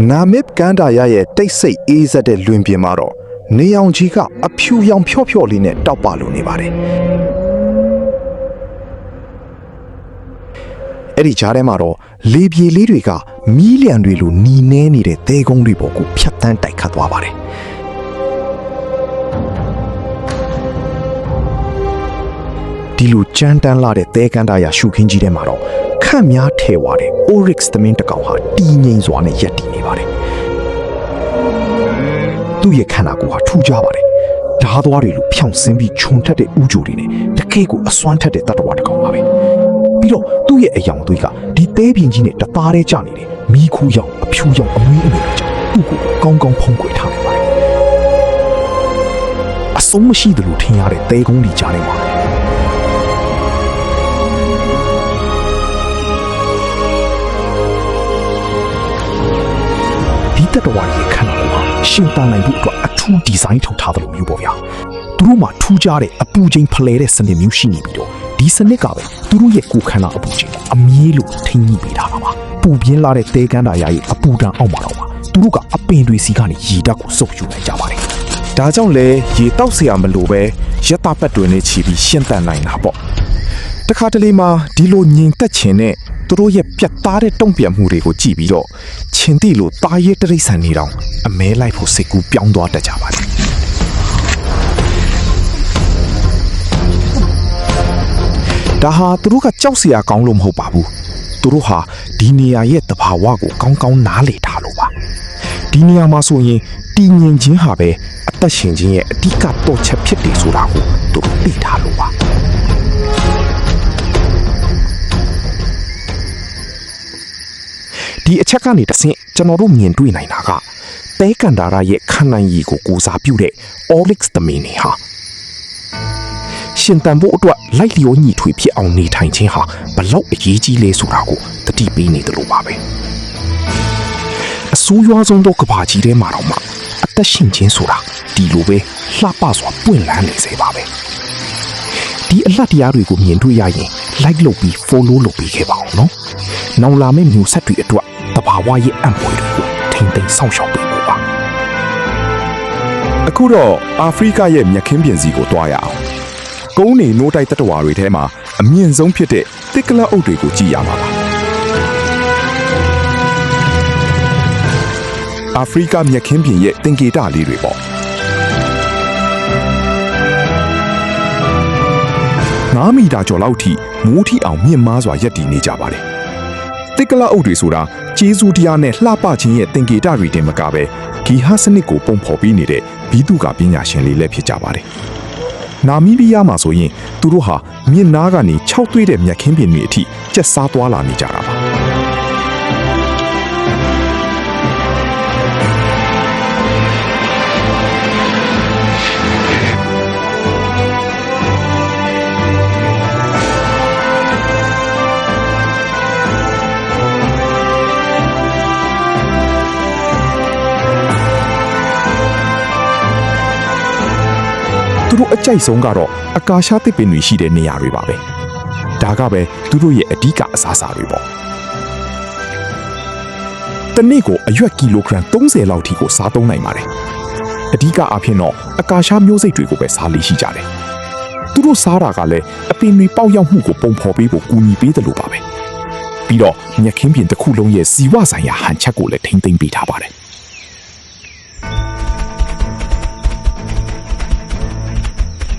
နာမစ်ကန်ဒါရရဲ့တိတ်ဆိတ်အေးစက်တဲ့လွင်ပြင်မှာတော့နေအောင်ကြီးကအဖြူရောင်ဖြော့ဖြော့လေးနဲ့တောက်ပလို့နေပါတယ်အဲ့ဒီကြားထဲမှာတော့လေပြေလေးတွေကမီးလျံတွေလိုနီနေနေတဲ့သဲကုန်းတွေပေါ်ကိုဖြတ်တန်းတိုက်ခတ်သွားပါတယ်ဒီလိုကြမ်းတမ်းလာတဲ့သဲကန်တာရရှုခင်းကြီးထဲမှာတော့ခန့်များထဲဝါတဲ့ Oryx သမင်းတစ်ကောင်ဟာတည်ငြိမ်စွာနဲ့ရပ်တည်နေပါတယ်သူ့ရဲ့ခန္ဓာကိုယ်ဟာထူးခြားပါတယ်ဓားသွားတွေလိုဖြောင့်ဆင်းပြီးခြုံထက်တဲ့ဥကြိုတွေနဲ့တကယ့်ကိုအစွမ်းထက်တဲ့တတ္တဝါတစ်ကောင်ပါပဲပြီးတော့သူ့ရဲ့အယောင်သွေးကဒီသဲပြင်းကြီးနဲ့တသားတည်းကျနေတယ်မီးခိုးရောင်အဖြူရောင်အမွေးအမြင်ကြောင့်သူ့ကိုကောင်းကောင်းဖုံးကွယ်ထားနိုင်ပါတယ်အဆုံးမရှိသလိုထင်ရတဲ့သဲကုန်းကြီးကြားထဲမှာတတဝါရဲ့ခန္ဓာကိုယ်ဟာရှင်သန်နိုင်ဖို့အတွက်အထူးဒီဇိုင်းထုတ်ထားသလိုမျိုးပေါ့ဗျာသူတို့မှာထူးခြားတဲ့အပူချိန်ဖလှယ်တဲ့စနစ်မျိုးရှိနေပြီးတော့ဒီစနစ်ကပဲသူတို့ရဲ့ကိုယ်ခန္ဓာအပူချိန်အမြဲလိုထိန်းညှိပေးထားတာပါပူပြင်းလာတဲ့သဲကန်းတာရဲ့အပူတန်အောက်မှာတော့သူတို့ကအပင်တွေစီကနေရေဓာတ်ကိုစုပ်ယူနိုင်ကြပါတယ်ဒါကြောင့်လေရေတောက်เสียမလို့ပဲရက်တာပတ်တွင်နေချီပြီးရှင်သန်နိုင်တာပေါ့တခါတလေမှာဒီလိုညင်သက်ခြင်းနဲ့သူတို့ရဲ့ပြတ်သားတဲ့တုံ့ပြန်မှုတွေကိုကြည့်ပြီးတော့ချင်းတိလိုတာရဲတရိษံနေတောင်အမဲလိုက်ဖို့စိတ်ကူးပြောင်းသွားတတ်ကြပါတယ်ဒါဟာသူတို့ကကြောက်စရာကောင်းလို့မဟုတ်ပါဘူးသူတို့ဟာဒီနေရာရဲ့တဘာဝကိုကောင်းကောင်းနားလည်ထားလို့ပါဒီနေရာမှာဆိုရင်တည်ငြိမ်ခြင်းဟာပဲအသက်ရှင်ခြင်းရဲ့အဓိကတော့ချက်ဖြစ်တယ်ဆိုတာကိုသူတို့သိထားလို့ပါဒီအချက်ကနေတဆင့်ကျွန်တော်တို့မြင်တွေ့နိုင်တာကသဲကန်ဒါရရဲ့ခန္ဓာရည်ကိုကိုစားပြုတဲ့ Oryx သမင်းတွေဟာရှင်သန်ဖို့အတွက်လိုက်လျောညီထွေဖြစ်အောင်နေထိုင်ခြင်းဟာဘလောက်အရေးကြီးလဲဆိုတာကိုသတိပေးနေတယ်လို့ပါပဲအဆိုးရွားဆုံးသောကဘာကြီးထဲမှာတော့မှအသက်ရှင်ခြင်းဆိုတာဒီလိုပဲလှပစွာပွင့်လန်းနေစေပါပဲဒီအလှတရားတွေကိုမြင်တွေ့ရရင် like လုပ်ပြီး follow လုပ်ပေးခဲ့ပါအောင်နော်နောင်လာမယ့်မျိုးဆက်တွေအတွက်တဘာဝရဲ့အံ့ဖွယ်တွေကိုထိမ့်သိမ်းစောင့်ရှောက်ပေးဖို့ပါအခုတော့အာဖရိကရဲ့မြက်ခင်းပြင်စီကိုတွားရအောင်ကုန်းနေနိုးတိုက်တတဝါတွေထဲမှာအမြင့်ဆုံးဖြစ်တဲ့တစ်ကလပ်အုပ်တွေကိုကြည့်ရမှာပါအာဖရိကမြက်ခင်းပြင်ရဲ့သင်္ကေတလေးတွေပေါ့9 မီတာကျော်လောက်ထိမိုးထီအောင်မြင့်မားစွာရပ်တည်နေကြပါတယ်တစ်ကလအုပ်တွေဆိုတာကျေးဇူးတရားနဲ့လှပခြင်းရဲ့သင်္ကေတတွေတင်မကပဲဂီဟစနစ်ကိုပုံဖော်ပေးနေတဲ့ဘီသူကပညာရှင်လေးလည်းဖြစ်ကြပါတယ်နာမီးဘီးယားမှာဆိုရင်သူတို့ဟာမြင့်နားကနေ6သွေးတဲ့မြက်ခင်းပြင်တွေအထိကျက်စားသွားလာနေကြတာပါသူတို့အကြိုက်ဆုံးကတော့အကာရှားသစ်ပင်တွေရှိတဲ့နေရာတွေပါပဲဒါကပဲသူတို့ရဲ့အဓိကအစားအစာတွေပေါ့တနေ့ကိုအရွက်ကီလိုဂရမ်30လောက်ထိကိုစားသုံးနိုင်ပါတယ်အဓိကအဖြစ်တော့အကာရှားမျိုးစိတ်တွေကိုပဲစားလေးရှိကြတယ်သူတို့စားတာကလည်းအပင်တွေပေါက်ရောက်မှုကိုပုံဖော်ပေးဖို့ကူညီပေးတယ်လို့ပါပဲပြီးတော့မြက်ခင်းပြင်တစ်ခုလုံးရဲ့ဇီဝဆိုင်ရာဟန်ချက်ကိုလည်းထိမ့်သိမ်းပေးထားပါတယ်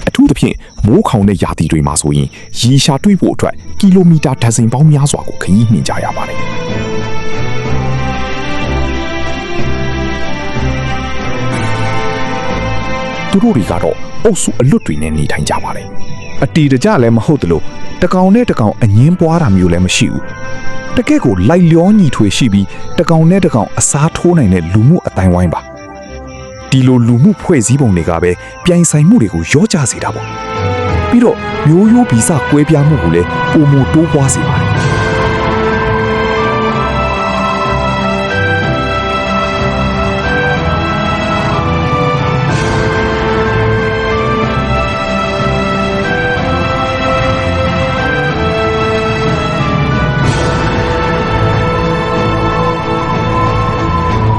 အထူးသဖြင့်မိုးခေါင်တဲ့ရာသီတွေမှာဆိုရင်ရေရှာတွေ့ဖို့အတွက်ကီလိုမီတာဒဇင်ပေါင်းများစွာကိုခရီးနှင်ကြရပါတယ်သူတို့တွေကတော့အုပ်စုအလွတ်တွေနဲ့နေထိုင်ကြပါတယ်အတီတကြလည်းမဟုတ်သလိုတကောင်နဲ့တကောင်အငင်းပွားတာမျိုးလည်းမရှိဘူးတကယ့်ကိုလိုက်လျောညီထွေရှိပြီးတကောင်နဲ့တကောင်အစားထိုးနိုင်တဲ့လူမှုအတိုင်းဝိုင်းပါဒီလိုလူမှုဖွဲ့စည်းပုံတွေကပဲပြိုင်ဆိုင်မှုတွေကိုရောကြစေတာပေါ့ပြီးတော့မျိုးရိုးဗီဇကွဲပြားမှုကိုလည်းပုံမတိုးပွားစေပါတယ်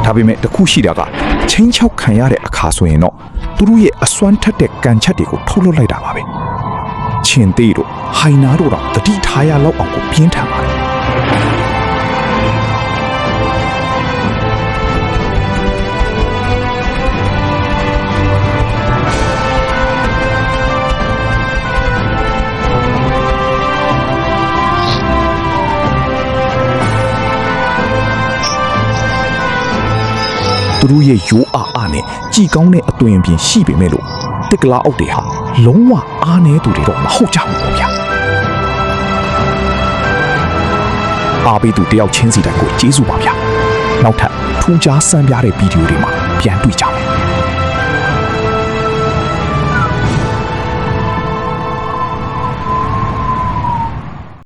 ဒါပေမဲ့တခုရှိတာကချင်းချောက်ခံရတဲ့အခါဆိုရင်တော့သူတို့ရဲ့အစွမ်းထက်တဲ့ကန်ချက်တွေကိုထုတ်လွှတ်လိုက်တာပါပဲချင်းသေးတို့ဟိုင်နာတို့တော့တတိထားရလောက်အောင်ကိုပြင်းထန်ပါတယ်သူတို့ရဲ့ရိုးအားနဲ့ကြည်ကောင်းတဲ့အသွင်ပြင်ရှိပေမဲ့လို့တစ်ကလာအုပ်တွေဟာလုံးဝအားနည်းသူတွေတော့မဟုတ်ကြဘူးပေါ့ဗျာအားပေးသူတယောက်ချင်းစီတိုင်းကိုကျေးဇူးပါဗျာနောက်ထပ်ထူးခြားစံပြတဲ့ဗီဒီယိုတွေမှာပြန်တွေ့ကြပါ